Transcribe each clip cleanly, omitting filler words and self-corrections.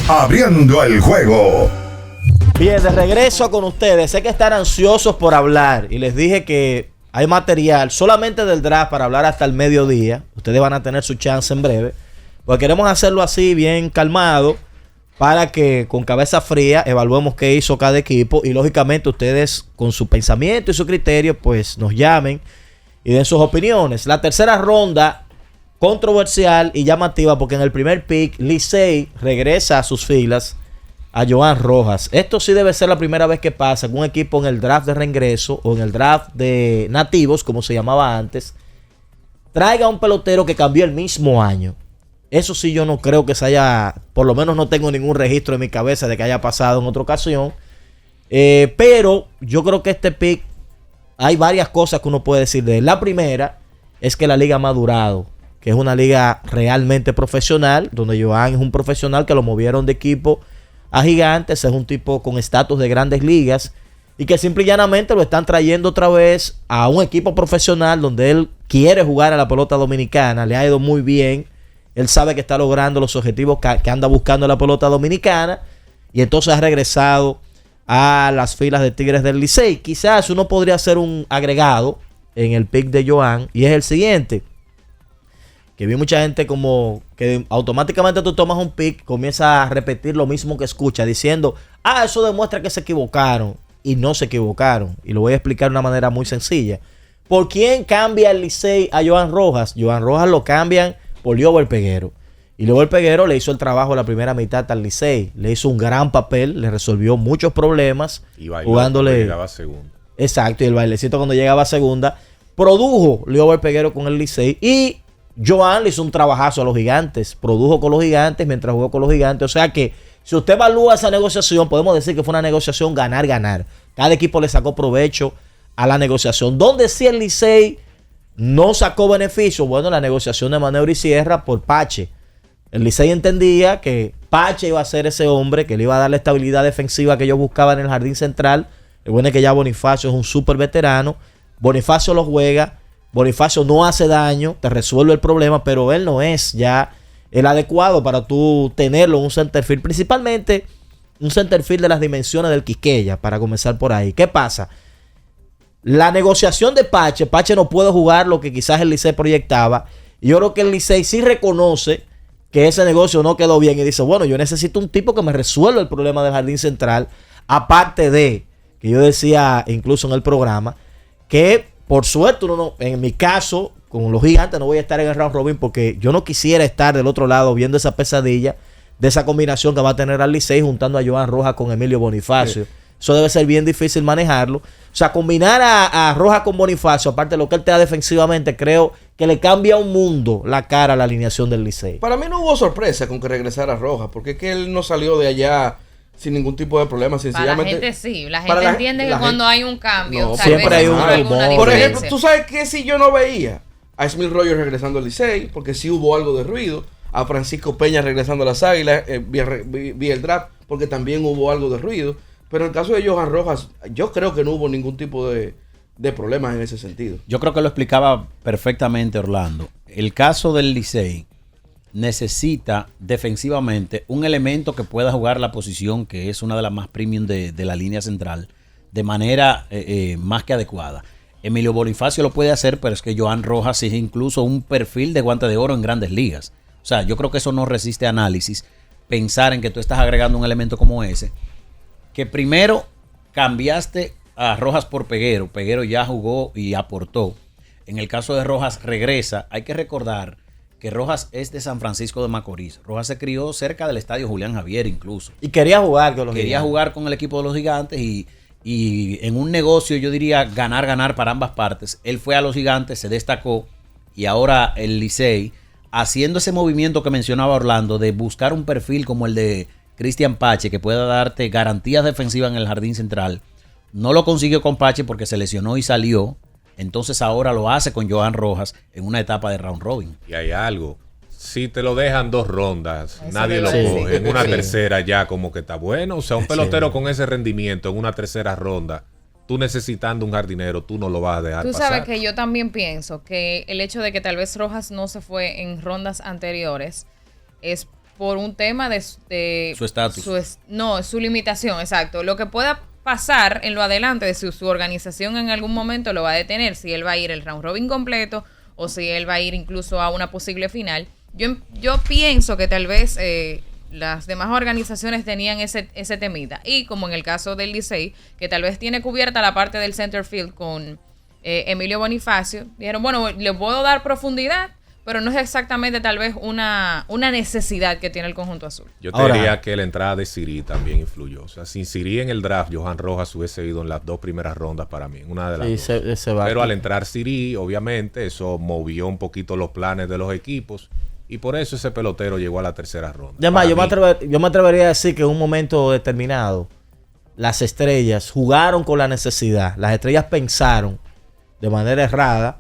Abriendo el juego. Bien, de regreso con ustedes. Sé que están ansiosos por hablar y les dije que hay material solamente del draft para hablar hasta el mediodía. Ustedes van a tener su chance en breve. Pues queremos hacerlo así, bien calmado, para que con cabeza fría evaluemos qué hizo cada equipo y lógicamente ustedes con su pensamiento y su criterio pues nos llamen y den sus opiniones. La tercera ronda controversial y llamativa porque en el primer pick Licey regresa a sus filas a Joan Rojas. Esto sí debe ser la primera vez que pasa que un equipo en el draft de reingreso o en el draft de nativos, como se llamaba antes, traiga un pelotero que cambió el mismo año. Eso sí yo no creo que se haya, por lo menos no tengo ningún registro en mi cabeza de que haya pasado en otra ocasión. Pero yo creo que este pick, hay varias cosas que uno puede decir de él. La primera es que la liga ha madurado, que es una liga realmente profesional, donde Joan es un profesional que lo movieron de equipo a Gigantes, es un tipo con estatus de grandes ligas y que simple y llanamente lo están trayendo otra vez a un equipo profesional donde él quiere jugar a la pelota dominicana, le ha ido muy bien, él sabe que está logrando los objetivos que anda buscando en la pelota dominicana y entonces ha regresado a las filas de Tigres del Licey. Quizás uno podría hacer un agregado en el pick de Joan y es el siguiente, que vi mucha gente como que automáticamente tú tomas un pick, comienza a repetir lo mismo que escucha, diciendo, eso demuestra que se equivocaron. Y no se equivocaron. Y lo voy a explicar de una manera muy sencilla. ¿Por quién cambia el Licey a Joan Rojas? Joan Rojas lo cambian por Liober Peguero. Y Liober Peguero le hizo el trabajo la primera mitad al Licey. Le hizo un gran papel, le resolvió muchos problemas. Y bailó jugándole. cuando llegaba a segunda. Exacto, y el bailecito cuando llegaba a segunda. Produjo Liober Peguero con el Licey y Joan le hizo un trabajazo a los Gigantes, produjo con los Gigantes mientras jugó con los Gigantes, o sea que si usted evalúa esa negociación, podemos decir que fue una negociación ganar-ganar. Cada equipo le sacó provecho a la negociación. Donde sí el Licey no sacó beneficio, bueno, la negociación de Maneuro y Sierra por Pache. El Licey entendía que Pache iba a ser ese hombre que le iba a dar la estabilidad defensiva que ellos buscaban en el jardín central. El bueno es que ya Bonifacio es un súper veterano, Bonifacio lo juega, Bonifacio no hace daño, te resuelve el problema, pero él no es ya el adecuado para tú tenerlo en un centerfield, principalmente un centerfield de las dimensiones del Quisqueya, para comenzar por ahí. ¿Qué pasa? La negociación de Pache no puede jugar lo que quizás el Licey proyectaba, y yo creo que el Licey sí reconoce que ese negocio no quedó bien y dice, bueno, yo necesito un tipo que me resuelva el problema del jardín central, aparte de, que yo decía incluso en el programa, que por suerte, en mi caso, con los Gigantes no voy a estar en el round robin porque yo no quisiera estar del otro lado viendo esa pesadilla de esa combinación que va a tener al Licey juntando a Joan Rojas con Emilio Bonifacio. Sí. Eso debe ser bien difícil manejarlo. O sea, combinar a Rojas con Bonifacio, aparte de lo que él te da defensivamente, creo que le cambia un mundo la cara a la alineación del Licey. Para mí no hubo sorpresa con que regresara Rojas, porque es que él no salió de allá sin ningún tipo de problema, sencillamente. Para la gente sí, la gente entiende que cuando hay un cambio, no, siempre hay un rumor. Por ejemplo, tú sabes que si yo no veía a Smith Rogers regresando al Licey, porque sí hubo algo de ruido, a Francisco Peña regresando a las Águilas, vi el draft, porque también hubo algo de ruido, pero en el caso de Joan Rojas, yo creo que no hubo ningún tipo de problemas en ese sentido. Yo creo que lo explicaba perfectamente Orlando. El caso del Licey necesita defensivamente un elemento que pueda jugar la posición que es una de las más premium de la línea central de manera más que adecuada. Emilio Bonifacio lo puede hacer, pero es que Joan Rojas es incluso un perfil de guante de oro en grandes ligas. O sea, yo creo que eso no resiste análisis, pensar en que tú estás agregando un elemento como ese, que primero cambiaste a Rojas por Peguero. Peguero ya jugó y aportó. En el caso de Rojas regresa, hay que recordar que Rojas es de San Francisco de Macorís. Rojas se crió cerca del estadio Julián Javier incluso. Y quería jugar con los Quería Gigantes. jugar con el equipo de los Gigantes y en un negocio, yo diría, ganar para ambas partes. Él fue a los Gigantes, se destacó y ahora el Licey, haciendo ese movimiento que mencionaba Orlando, de buscar un perfil como el de Cristian Pache, que pueda darte garantías defensivas en el jardín central. No lo consiguió con Pache porque se lesionó y salió. Entonces ahora lo hace con Joan Rojas en una etapa de round robin. Y hay algo. Si te lo dejan 2 rondas, eso nadie lo sí, coge. En una sí. tercera ya como que está bueno. O sea, un pelotero con ese rendimiento en una tercera ronda, tú necesitando un jardinero, tú no lo vas a dejar pasar. Tú sabes que yo también pienso que el hecho de que tal vez Rojas no se fue en rondas anteriores es por un tema de su estatus. Su limitación, exacto. Lo que pueda pasar en lo adelante de si su organización en algún momento lo va a detener, si él va a ir el round robin completo o si él va a ir incluso a una posible final. Yo pienso que tal vez las demás organizaciones tenían ese temita. Y como en el caso del Licey, que tal vez tiene cubierta la parte del center field con Emilio Bonifacio, dijeron, bueno, le puedo dar profundidad, pero no es exactamente tal vez una necesidad que tiene el conjunto azul. Yo te diría que la entrada de Siri también influyó. O sea, sin Siri en el draft, Johan Rojas hubiese ido en las 2 primeras rondas para mí, en una de las dos. Pero al entrar Siri, obviamente, eso movió un poquito los planes de los equipos. Y por eso ese pelotero llegó a la 3ª ronda. Además, yo me atrevería a decir que en un momento determinado, las estrellas jugaron con la necesidad. Las estrellas pensaron de manera errada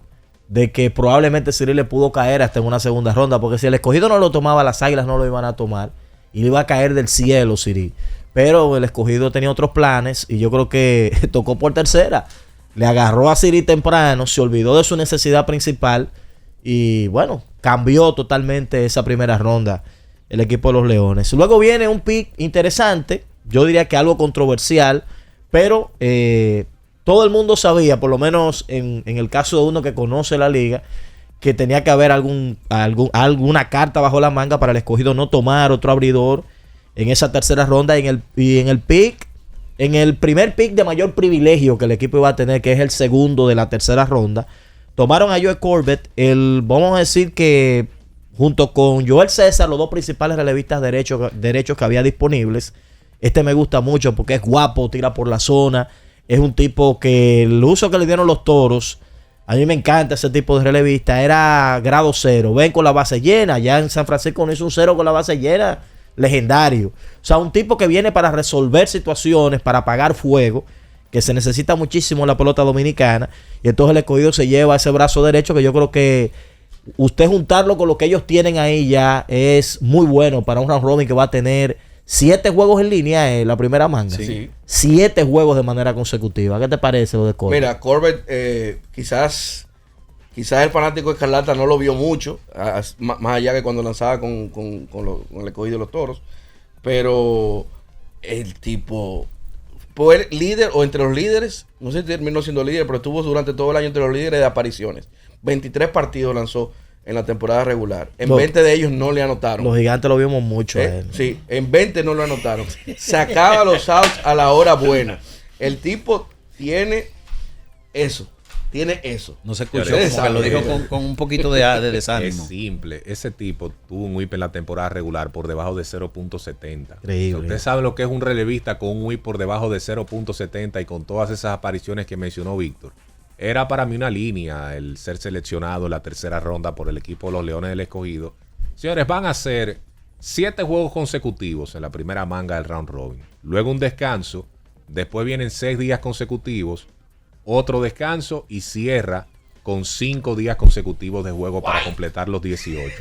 de que probablemente Siri le pudo caer hasta en una 2ª ronda, porque si el escogido no lo tomaba, las Águilas no lo iban a tomar y le iba a caer del cielo Siri. Pero el escogido tenía otros planes y yo creo que tocó por 3ª. Le agarró a Siri temprano, se olvidó de su necesidad principal y bueno, cambió totalmente esa 1ª ronda el equipo de los Leones. Luego viene un pick interesante, yo diría que algo controversial, pero todo el mundo sabía, por lo menos en el caso de uno que conoce la liga, que tenía que haber alguna carta bajo la manga para el escogido no tomar otro abridor en esa 3ª ronda. En el primer pick de mayor privilegio que el equipo iba a tener, que es el segundo de la 3ª ronda, tomaron a Joe Corbett, vamos a decir que junto con Joel César, los 2 principales relevistas derechos que había disponibles. Me gusta mucho porque es guapo, tira por la zona. Es un tipo que el uso que le dieron los Toros, a mí me encanta ese tipo de relevista, era grado 0. Ven con la base llena, ya en San Francisco no hizo un 0 con la base llena, legendario. O sea, un tipo que viene para resolver situaciones, para apagar fuego, que se necesita muchísimo en la pelota dominicana. Y entonces el escogido se lleva ese brazo derecho que yo creo que usted juntarlo con lo que ellos tienen ahí ya es muy bueno para un round robin que va a tener 7 juegos en línea en la primera manga. Sí. 7 juegos de manera consecutiva. ¿Qué te parece lo de Corbett? Mira, Corbett quizás el fanático Escarlata no lo vio mucho, más allá que cuando lanzaba con el escogido de los Toros. Pero el tipo fue líder o entre los líderes, no sé si terminó siendo líder, pero estuvo durante todo el año entre los líderes de apariciones. 23 partidos lanzó en la temporada regular. En 20 de ellos no le anotaron. Los Gigantes lo vimos mucho. Sí, en 20 no lo anotaron. Sacaba los outs a la hora buena. El tipo tiene eso. No se escuchó, como que lo dijo con un poquito de desánimo. Es simple. Ese tipo tuvo un whip en la temporada regular por debajo de 0.70. Increíble. Usted sabe lo que es un relevista con un whip por debajo de 0.70 y con todas esas apariciones que mencionó Víctor. Era para mí una línea el ser seleccionado en la 3ª ronda por el equipo de los Leones del Escogido. Señores, van a ser 7 juegos consecutivos en la primera manga del round robin. Luego un descanso. Después vienen 6 días consecutivos. Otro descanso y cierra con 5 días consecutivos de juego para completar los 18.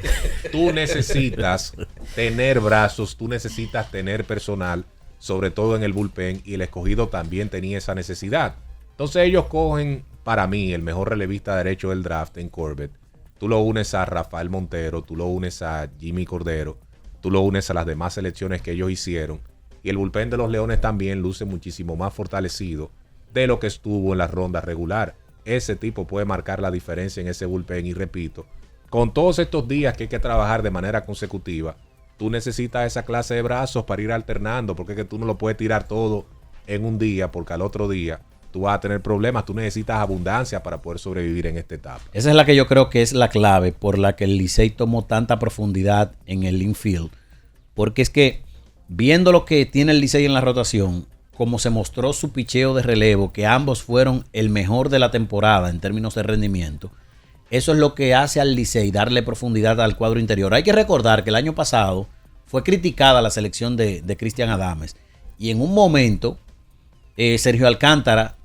Tú necesitas tener brazos, tú necesitas tener personal, sobre todo en el bullpen, y el Escogido también tenía esa necesidad. Entonces ellos cogen, para mí, el mejor relevista derecho del draft en Corbett. Tú lo unes a Rafael Montero, tú lo unes a Jimmy Cordero, tú lo unes a las demás selecciones que ellos hicieron. Y el bullpen de los Leones también luce muchísimo más fortalecido de lo que estuvo en la ronda regular. Ese tipo puede marcar la diferencia en ese bullpen. Y repito, con todos estos días que hay que trabajar de manera consecutiva, tú necesitas esa clase de brazos para ir alternando, porque es que tú no lo puedes tirar todo en un día, porque al otro día tú vas a tener problemas. Tú necesitas abundancia para poder sobrevivir en esta etapa. Esa es la que yo creo que es la clave por la que el Licey tomó tanta profundidad en el infield, porque es que viendo lo que tiene el Licey en la rotación, como se mostró su picheo de relevo, que ambos fueron el mejor de la temporada en términos de rendimiento, eso es lo que hace al Licey darle profundidad al cuadro interior. Hay que recordar que el año pasado fue criticada la selección de Cristian Adames, y en un momento Sergio Alcántara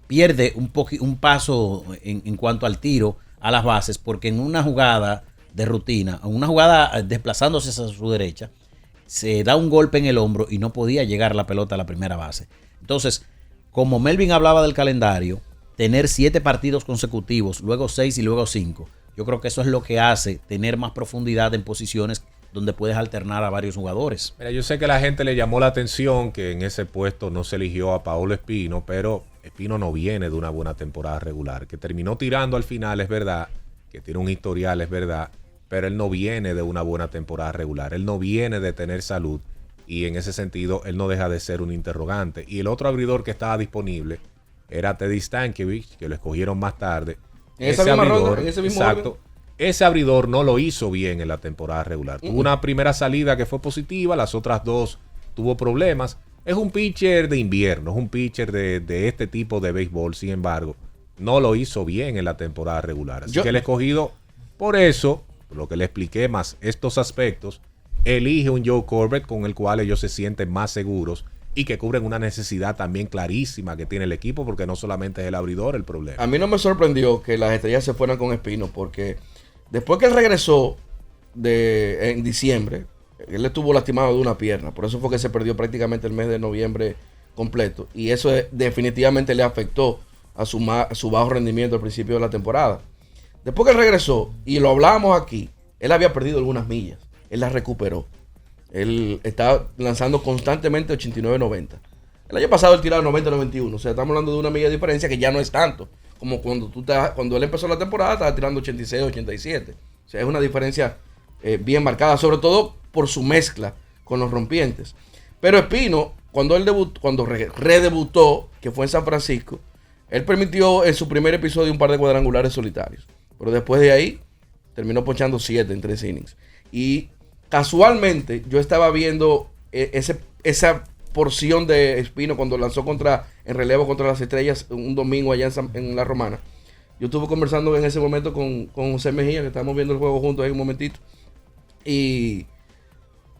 pierde un paso en cuanto al tiro a las bases, porque en una jugada de rutina, en una jugada desplazándose a su derecha, se da un golpe en el hombro y no podía llegar la pelota a la primera base. Entonces, como Melvin hablaba del calendario, tener 7 partidos consecutivos, luego 6 y luego 5, yo creo que eso es lo que hace tener más profundidad en posiciones donde puedes alternar a varios jugadores. Mira, yo sé que a la gente le llamó la atención que en ese puesto no se eligió a Paolo Espino, pero Espino no viene de una buena temporada regular. Que terminó tirando al final, es verdad, que tiene un historial, es verdad, pero él no viene de una buena temporada regular. Él no viene de tener salud y en ese sentido él no deja de ser un interrogante. Y el otro abridor que estaba disponible era Teddy Stankiewicz, que lo escogieron más tarde. En esa misma ronda, en ese mismo exacto. orden. Ese abridor no lo hizo bien en la temporada regular. Tuvo una primera salida que fue positiva, las otras dos tuvo problemas. Es un pitcher de invierno, es un pitcher de este tipo de béisbol. Sin embargo, no lo hizo bien en la temporada regular. Así que el escogido, por eso, por lo que le expliqué más estos aspectos, elige un Joe Corbett con el cual ellos se sienten más seguros y que cubren una necesidad también clarísima que tiene el equipo, porque no solamente es el abridor el problema. A mí no me sorprendió que las Estrellas se fueran con Espino, porque después que él regresó en diciembre, él estuvo lastimado de una pierna. Por eso fue que se perdió prácticamente el mes de noviembre completo. Y eso definitivamente le afectó a su bajo rendimiento al principio de la temporada. Después que él regresó, y lo hablábamos aquí, él había perdido algunas millas. Él las recuperó. Él estaba lanzando constantemente 89-90. El año pasado él tiraba 90-91. O sea, estamos hablando de una milla de diferencia que ya no es tanto. Como cuando él empezó la temporada, estaba tirando 86-87. O sea, es una diferencia bien marcada, sobre todo por su mezcla con los rompientes. Pero Espino, cuando redebutó, que fue en San Francisco, él permitió en su primer episodio un par de cuadrangulares solitarios. Pero después de ahí, terminó ponchando 7 en 3 innings. Y casualmente, yo estaba viendo esa porción de Espino cuando lanzó en relevo contra las Estrellas un domingo allá en La Romana. Yo estuve conversando en ese momento con José Mejía, que estábamos viendo el juego juntos ahí un momentito. Y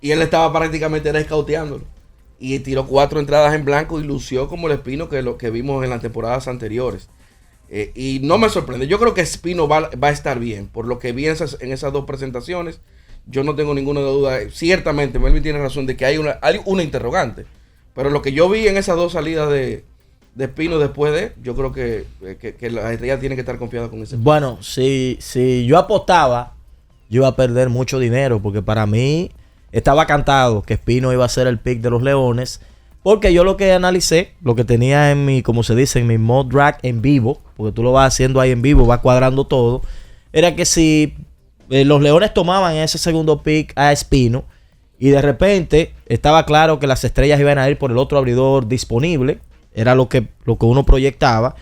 él estaba prácticamente escauteándolo. Y tiró 4 entradas en blanco y lució como el Espino que vimos en las temporadas anteriores. Y no me sorprende. Yo creo que Espino va a estar bien. Por lo que vi en esas 2 presentaciones, yo no tengo ninguna duda. Ciertamente, Melvin tiene razón de que hay una interrogante. Pero lo que yo vi en esas 2 salidas de Espino después yo creo que la Estrella tiene que estar confiada con ese. Bueno, si yo apostaba, yo iba a perder mucho dinero, porque para mí estaba cantado que Espino iba a ser el pick de los Leones, porque yo lo que analicé, lo que tenía en mi, como se dice, en mi mock draft en vivo, porque tú lo vas haciendo ahí en vivo, vas cuadrando todo, era que si los Leones tomaban ese segundo pick a Espino, y de repente estaba claro que las Estrellas iban a ir por el otro abridor disponible, era lo que uno proyectaba.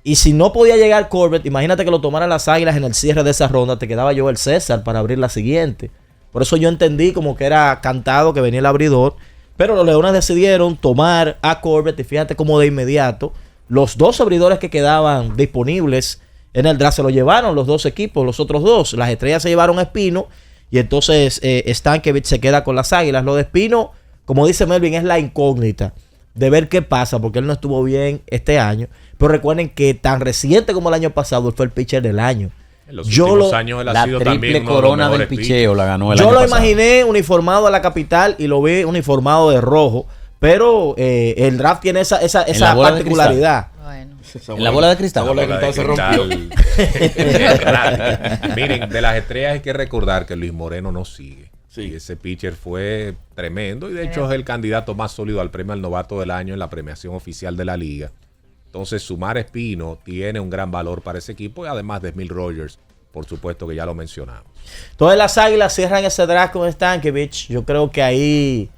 Y si no podía llegar Corbett, imagínate que lo tomaran las Águilas en el cierre de esa ronda, te quedaba Joel César para abrir la siguiente. Por eso yo entendí como que era cantado que venía el abridor. Pero los Leones decidieron tomar a Corbett, y fíjate cómo de inmediato los 2 abridores que quedaban disponibles en el draft se lo llevaron los 2 equipos, los otros 2. Las Estrellas se llevaron a Espino y entonces Stankiewicz se queda con las Águilas. Lo de Espino, como dice Melvin, es la incógnita de ver qué pasa, porque él no estuvo bien este año. Pero recuerden que tan reciente como el año pasado, él fue el pitcher del año. En los últimos años él ha sido triple también corona del picheo la ganó el año pasado. Yo lo imaginé uniformado a la capital y lo vi uniformado de rojo, pero el draft tiene esa particularidad. Bueno. En la bola de cristal. La bola de cristal se rompió. Miren, de las Estrellas hay que recordar que Luis Moreno no sigue. Sí. Y ese pitcher fue tremendo y de hecho es el candidato más sólido al premio al novato del año en la premiación oficial de la liga. Entonces sumar a Espino tiene un gran valor para ese equipo y además de Smil Rogers, por supuesto que ya lo mencionamos. Todas las Águilas cierran ese draft con Stankiewicz. Yo creo que ahí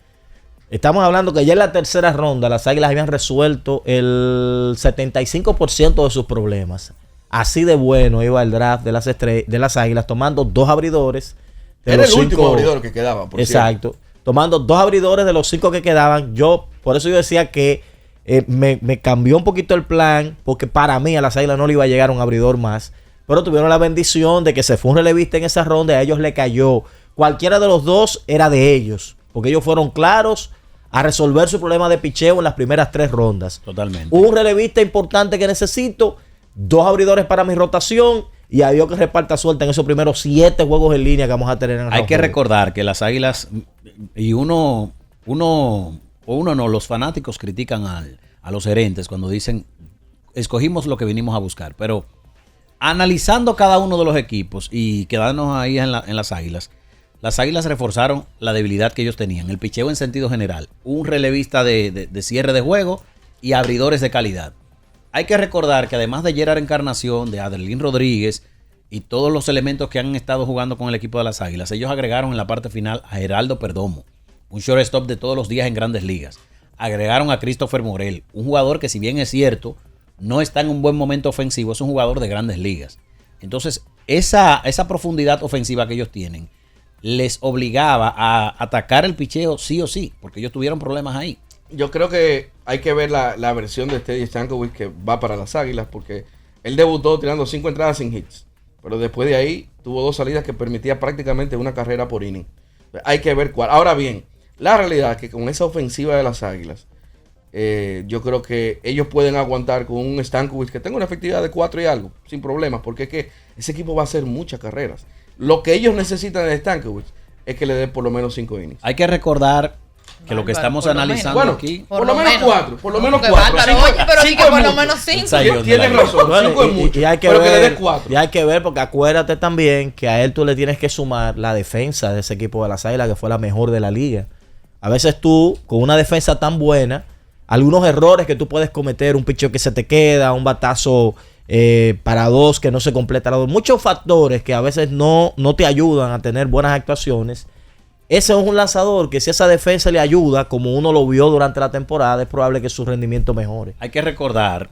estamos hablando que ya en la tercera ronda las Águilas habían resuelto el 75% de sus problemas. Así de bueno iba el draft de las Águilas, tomando 2 abridores. Era el último abridor que quedaba, por exacto. Cierto. Tomando 2 abridores de los 5 que quedaban. Por eso yo decía que me cambió un poquito el plan, porque para mí a las Águilas no le iba a llegar un abridor más. Pero tuvieron la bendición de que se fue un relevista en esa ronda y a ellos le cayó. Cualquiera de los 2 era de ellos, porque ellos fueron claros a resolver su problema de picheo en las primeras 3 rondas. Totalmente. Un relevista importante que necesito, 2 abridores para mi rotación, y a Dios que reparta suerte en esos primeros 7 juegos en línea que vamos a tener en el Hay que recordar que las Águilas, y los fanáticos critican a los gerentes cuando dicen escogimos lo que vinimos a buscar, pero analizando cada uno de los equipos y quedándonos ahí en las Águilas, Las Águilas reforzaron la debilidad que ellos tenían, el picheo en sentido general, un relevista de cierre de juego y abridores de calidad. Hay que recordar que además de Gerard Encarnación, de Adelín Rodríguez y todos los elementos que han estado jugando con el equipo de las Águilas, ellos agregaron en la parte final a Geraldo Perdomo, un shortstop de todos los días en Grandes Ligas. Agregaron a Christopher Morel, un jugador que, si bien es cierto, no está en un buen momento ofensivo, es un jugador de Grandes Ligas. Entonces, esa profundidad ofensiva que ellos tienen les obligaba a atacar el picheo sí o sí, porque ellos tuvieron problemas ahí. Yo creo que hay que ver la versión de Stady Stankovic que va para las Águilas, porque él debutó tirando 5 entradas sin hits, pero después de ahí tuvo 2 salidas que permitía prácticamente una carrera por inning. Hay que ver cuál. Ahora bien, la realidad es que con esa ofensiva de las Águilas, yo creo que ellos pueden aguantar con un Stankovic que tenga una efectividad de 4 y algo, sin problemas, porque es que ese equipo va a hacer muchas carreras. Lo que ellos necesitan de Stankovic es que le dé por lo menos 5 innings. Hay que recordar que lo que estamos analizando aquí... Por lo menos 4. Por lo menos 4. Oye, pero sí que por lo menos 5. Tienes razón, 5 es mucho. Y hay que pero ver, que le dé 4. y hay que ver, porque acuérdate también que a él tú le tienes que sumar la defensa de ese equipo de las Águilas, que fue la mejor de la liga. A veces tú, con una defensa tan buena, algunos errores que tú puedes cometer, un picheo que se te queda, un batazo para 2 que no se completa la 2, muchos factores que a veces no te ayudan a tener buenas actuaciones. Ese es un lanzador que, si esa defensa le ayuda, como uno lo vio durante la temporada, es probable que su rendimiento mejore. Hay que recordar,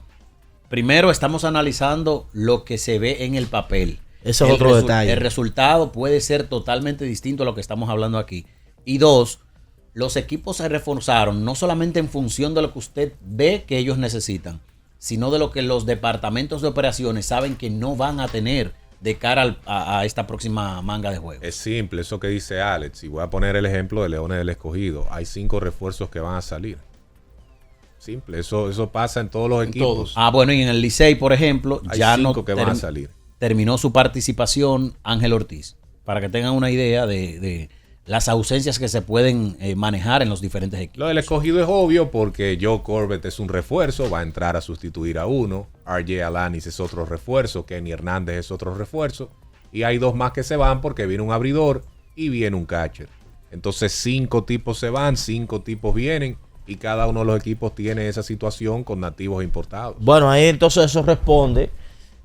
primero estamos analizando lo que se ve en el papel. Ese es otro detalle. El resultado puede ser totalmente distinto a lo que estamos hablando aquí. Y 2, los equipos se reforzaron no solamente en función de lo que usted ve que ellos necesitan, sino de lo que los departamentos de operaciones saben que no van a tener de cara a esta próxima manga de juego. Es simple, eso que dice Alex. Y voy a poner el ejemplo de Leones del Escogido. Hay 5 refuerzos que van a salir. Simple, eso pasa en todos los equipos. Bueno, y en el Licey, por ejemplo, hay ya 5 que van a salir. Terminó su participación Ángel Ortiz, para que tengan una idea de las ausencias que se pueden manejar en los diferentes equipos. Lo del Escogido es obvio porque Joe Corbett es un refuerzo, va a entrar a sustituir a uno. RJ Alanis es otro refuerzo, Kenny Hernández es otro refuerzo. Y hay 2 más que se van porque viene un abridor y viene un catcher. Entonces 5 tipos se van, 5 tipos vienen y cada uno de los equipos tiene esa situación con nativos importados. Bueno, ahí entonces eso responde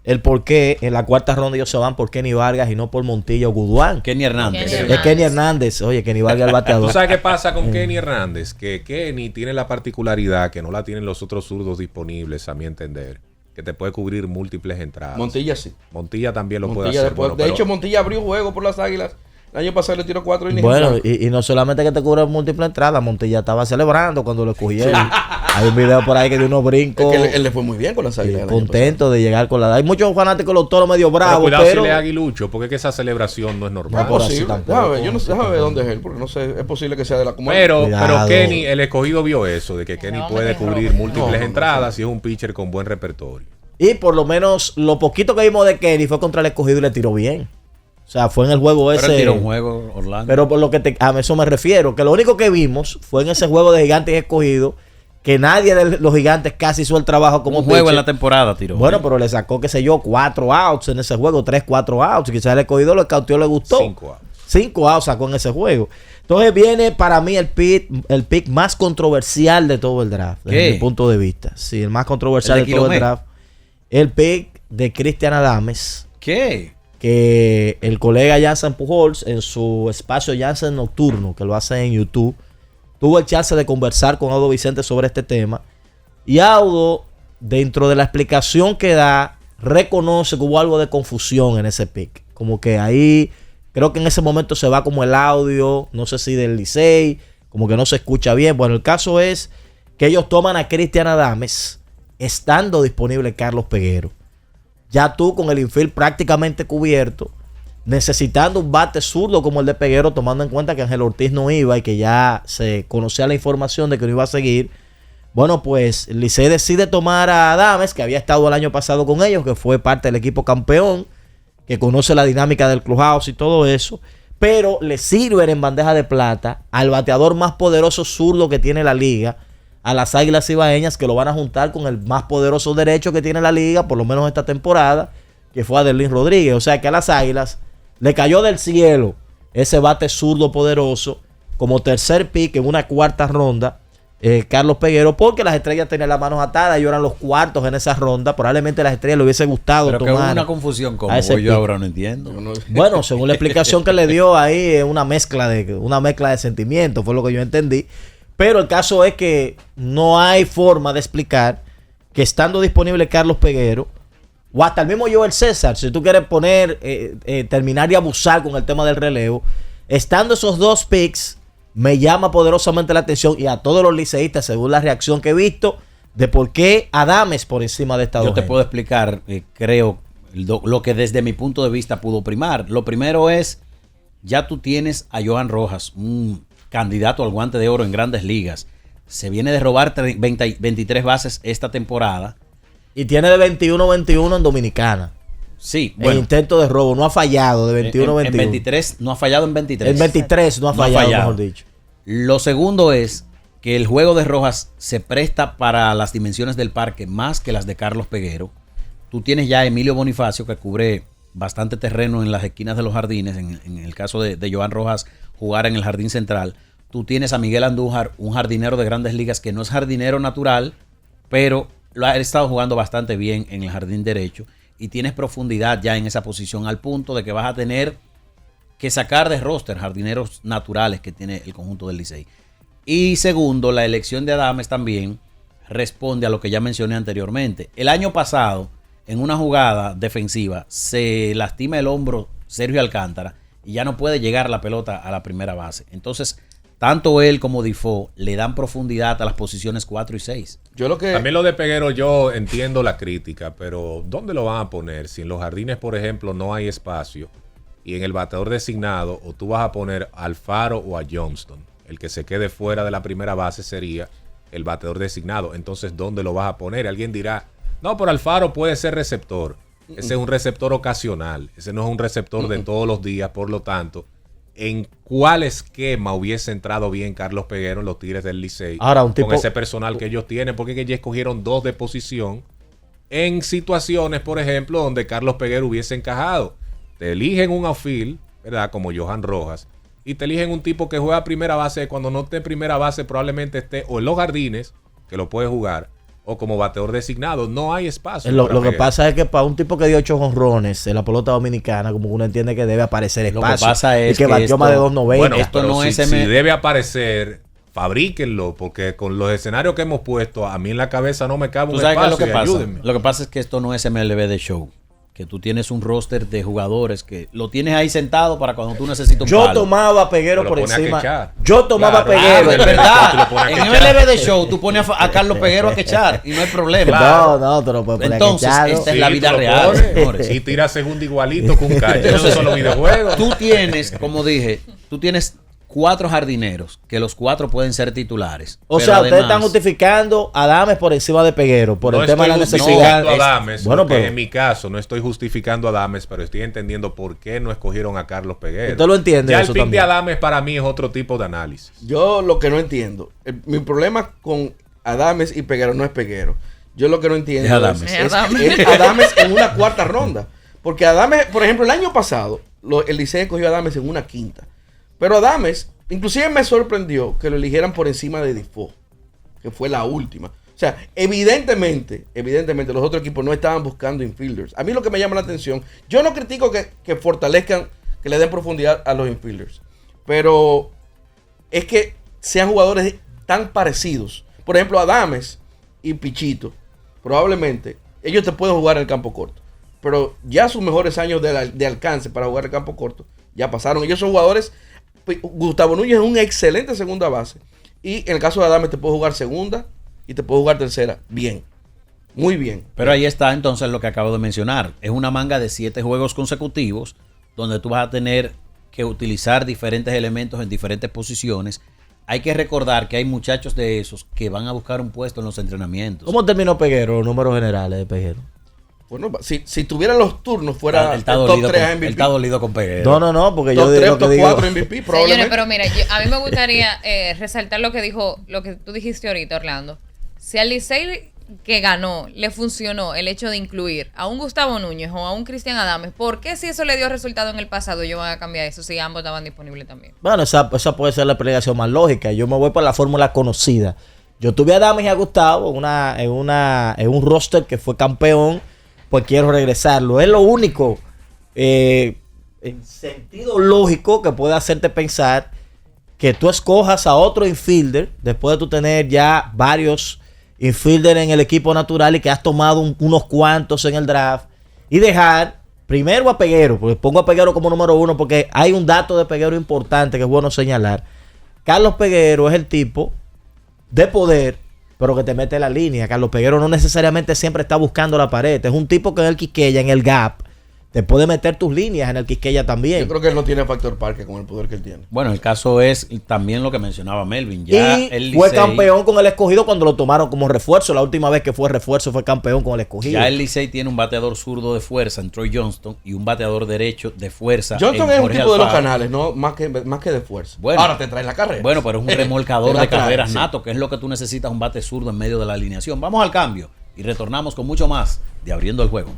el por qué en la cuarta ronda ellos se van por Kenny Vargas y no por Montilla o Guduán. Kenny Hernández. Es Kenny Hernández. Oye, Kenny Vargas el bateador. ¿Tú sabes qué pasa con Kenny Hernández? Que Kenny tiene la particularidad que no la tienen los otros zurdos disponibles, a mi entender, que te puede cubrir múltiples entradas. Montilla sí. Montilla también lo Montilla puede hacer. Después, Bueno, de hecho, Montilla abrió juego por las Águilas. El año pasado le tiró 4 innings. Bueno, y no solamente que te cubre múltiples entradas, Montilla estaba celebrando cuando lo escogieron. Hay un video por ahí que dio unos brincos. Es que él le fue muy bien con las Águilas. Contento de llegar con la... Hay muchos fanáticos de los toros medio bravos, cuidado pero... si le aguilucho, porque es que esa celebración no es normal. No, por así posible. tampoco. Yo no sé dónde es él, porque no sé, es posible que sea de la comunidad. Pero Kenny, el Escogido vio eso, de que Kenny No, puede me cubrir robo. múltiples No, entradas y es un pitcher con buen repertorio. Y por lo menos lo poquito que vimos de Kenny fue contra el Escogido y le tiró bien. O sea, fue en el juego Pero ese... él tiró un juego, Orlando. Pero por lo que a eso me refiero, que lo único que vimos fue en ese juego de Gigantes y Escogido, que nadie de los Gigantes casi hizo el trabajo como un juego pitcher. en la temporada tiró. Bueno, pero le sacó, qué sé yo, 4 outs en ese juego, 3, 4 outs. Quizás el Escogido lo escauteó, le gustó. 5 outs. 5 outs sacó en ese juego. Entonces viene para mí el pick más controversial de todo el draft, desde mi punto de vista. Sí, el más controversial ¿El de de todo el Quilomé? draft. El pick de Cristian Adames, ¿Qué? que el colega Jansen Pujols, en su espacio Jansen Nocturno, que lo hace en YouTube, tuvo el chance de conversar con Audo Vicente sobre este tema. Y Audo, dentro de la explicación que da, reconoce que hubo algo de confusión en ese pick. Como que ahí, creo que en ese momento se va como el audio, no sé si del Licey, como que no se escucha bien. Bueno, el caso es que ellos toman a Cristian Adames, estando disponible Carlos Peguero. Ya tú con el infield prácticamente cubierto, necesitando un bate zurdo como el de Peguero, tomando en cuenta que Ángel Ortiz no iba y que ya se conocía la información de que no iba a seguir. Bueno, pues Licey decide tomar a Adames, que había estado el año pasado con ellos, que fue parte del equipo campeón, que conoce la dinámica del clubhouse y todo eso, pero le sirven en bandeja de plata al bateador más poderoso zurdo que tiene la liga, a las Águilas Cibaeñas, que lo van a juntar con el más poderoso derecho que tiene la liga, por lo menos esta temporada, que fue Adelín Rodríguez. O sea que a las Águilas le cayó del cielo ese bate zurdo poderoso como tercer pick en una cuarta ronda. Carlos Peguero, porque las Estrellas tenían las manos atadas, ellos eran los cuartos en esa ronda. Probablemente a las Estrellas le hubiese gustado pero que hubo tomar una confusión, como a ese yo pick. ahora no entiendo. Bueno, según la explicación que le dio ahí, es una mezcla de sentimientos, fue lo que yo entendí. Pero el caso es que no hay forma de explicar que estando disponible Carlos Peguero, o hasta el mismo Joel César, si tú quieres poner, terminar y abusar con el tema del relevo, estando esos dos picks, me llama poderosamente la atención y a todos los liceístas, según la reacción que he visto, de por qué Adames por encima de esta. Yo te puedo explicar, creo, lo que desde mi punto de vista pudo primar. Lo primero es, ya tú tienes a Johan Rojas, un candidato al guante de oro en Grandes Ligas. Se viene de robar 23 bases esta temporada. Y tiene de 21-21 en Dominicana. Sí, El intento de robo no ha fallado de 21-21. En 23, no ha fallado en 23. En 23 no ha fallado, mejor dicho. Lo segundo es que el juego de Rojas se presta para las dimensiones del parque más que las de Carlos Peguero. Tú tienes ya a Emilio Bonifacio, que cubre bastante terreno en las esquinas de los jardines. En el caso de Johan Rojas, jugar en el jardín central. Tú tienes a Miguel Andújar, un jardinero de Grandes Ligas que no es jardinero natural, pero lo ha estado jugando bastante bien en el jardín derecho. Y tienes profundidad ya en esa posición al punto de que vas a tener que sacar de roster jardineros naturales que tiene el conjunto del Licey. Y segundo, la elección de Adames también responde a lo que ya mencioné anteriormente. El año pasado, en una jugada defensiva, se lastima el hombro Sergio Alcántara y ya no puede llegar la pelota a la primera base. Entonces, tanto él como Difo le dan profundidad a las posiciones 4 y 6. También lo de Peguero, yo entiendo la crítica, pero ¿dónde lo van a poner? Si en los jardines, por ejemplo, no hay espacio y en el bateador designado, o tú vas a poner a Alfaro o a Johnston. El que se quede fuera de la primera base sería el bateador designado. Entonces, ¿dónde lo vas a poner? Alguien dirá, no, pero Alfaro puede ser receptor. Ese es un receptor ocasional. Ese no es un receptor de todos los días, por lo tanto, ¿en cuál esquema hubiese entrado bien Carlos Peguero en los Tigres del Licey? Ahora, un tipo, con ese personal que ellos tienen, porque que ya escogieron dos de posición en situaciones, por ejemplo, donde Carlos Peguero hubiese encajado. Te eligen un outfield, ¿verdad? Como Johan Rojas, y te eligen un tipo que juega primera base. Cuando no esté en primera base, probablemente esté o en los jardines, que lo puede jugar, o como bateador designado. No hay espacio. Lo que pasa es que para un tipo que dio 8 jonrones en la pelota dominicana, como uno entiende que debe aparecer espacio. Lo que pasa es y que batió más de 2.90. Bueno, esto no es si debe aparecer, fabríquenlo, porque con los escenarios que hemos puesto, a mí en la cabeza no me cabe un espacio. ¿Qué es lo que pasa? Lo que pasa es que esto no es MLB de show. Que tú tienes un roster de jugadores que lo tienes ahí sentado para cuando tú necesitas un Yo palo. tomaba a Peguero por encima. Yo a tomaba Peguero. Es verdad. En MLB de show tú pones a Carlos Peguero a quechar y no hay problema. Claro. No, tú no puedes poner entonces, esta es la vida real, señores. Y tira segundo igualito con un cacho. Esos son los videojuegos. Tú tienes, como dije, tú tienes 4 jardineros, que los 4 pueden ser titulares. O sea, ustedes están justificando a Adames por encima de Peguero, por el tema de la necesidad. No, Adames, bueno, pero en mi caso, no estoy justificando a Adames, pero estoy entendiendo por qué no escogieron a Carlos Peguero. Usted lo entiende. Ya el pick de Adames para mí es otro tipo de análisis. Yo lo que no entiendo, mi problema con Adames y Peguero no es Peguero. Yo lo que no entiendo es Adames. Es Adames en una cuarta ronda. Porque Adames, por ejemplo, el año pasado, el Licey cogió a Adames en una quinta. Pero Adames, inclusive me sorprendió que lo eligieran por encima de Difo, que fue la última. O sea, evidentemente, los otros equipos no estaban buscando infielders. A mí lo que me llama la atención, yo no critico que fortalezcan, que le den profundidad a los infielders, pero es que sean jugadores tan parecidos. Por ejemplo, Adames y Pichito, probablemente ellos te pueden jugar en el campo corto, pero ya sus mejores años de alcance para jugar el campo corto ya pasaron. Ellos son jugadores. Gustavo Núñez es un excelente segunda base. Y en el caso de Adames te puede jugar segunda y te puede jugar tercera. Bien. Muy bien. Pero ahí está entonces lo que acabo de mencionar. Es una manga de 7 juegos consecutivos donde tú vas a tener que utilizar diferentes elementos en diferentes posiciones. Hay que recordar que hay muchachos de esos que van a buscar un puesto en los entrenamientos. ¿Cómo terminó Peguero, los números generales de Peguero? Bueno, si tuvieran los turnos fuera el top 3 MVP. Él está dolido con Peguero. No, porque top yo 3, digo top 4 MVP, probablemente. Señores, pero mira, a mí me gustaría resaltar lo que tú dijiste ahorita, Orlando. Si al Licey que ganó, le funcionó el hecho de incluir a un Gustavo Núñez o a un Cristian Adames, ¿por qué si eso le dio resultado en el pasado ellos van a cambiar eso si ambos estaban disponibles también? Bueno, esa puede ser la explicación más lógica. Yo me voy por la fórmula conocida. Yo tuve a Adames y a Gustavo en un roster que fue campeón, pues quiero regresarlo. Es lo único en sentido lógico que puede hacerte pensar que tú escojas a otro infielder después de tú tener ya varios infielder en el equipo natural y que has tomado unos cuantos en el draft y dejar primero a Peguero, porque pongo a Peguero como número 1 porque hay un dato de Peguero importante que es bueno señalar. Carlos Peguero es el tipo de poder, pero que te mete la línea. Carlos Peguero no necesariamente siempre está buscando la pared, es un tipo que en el Quisqueya, en el gap, te puede meter tus líneas en el Quisqueya también. Yo creo que él no tiene factor parque con el poder que él tiene. Bueno, el caso es también lo que mencionaba Melvin. Ya y el fue Licey, campeón con el Escogido cuando lo tomaron como refuerzo. La última vez que fue refuerzo fue campeón con el Escogido. ya el Licey tiene un bateador zurdo de fuerza en Troy Johnston y un bateador derecho de fuerza Johnston en es un Jorge tipo de los Alfaro. canales, ¿no? Más que de fuerza. Bueno. Ahora te traes la carrera. Bueno, pero es un remolcador Te la de trae, carreras sí. nato, que es lo que tú necesitas, un bate zurdo en medio de la alineación. Vamos al cambio y retornamos con mucho más de Abriendo el Juego.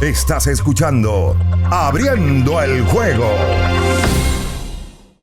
Estás escuchando Abriendo el Juego.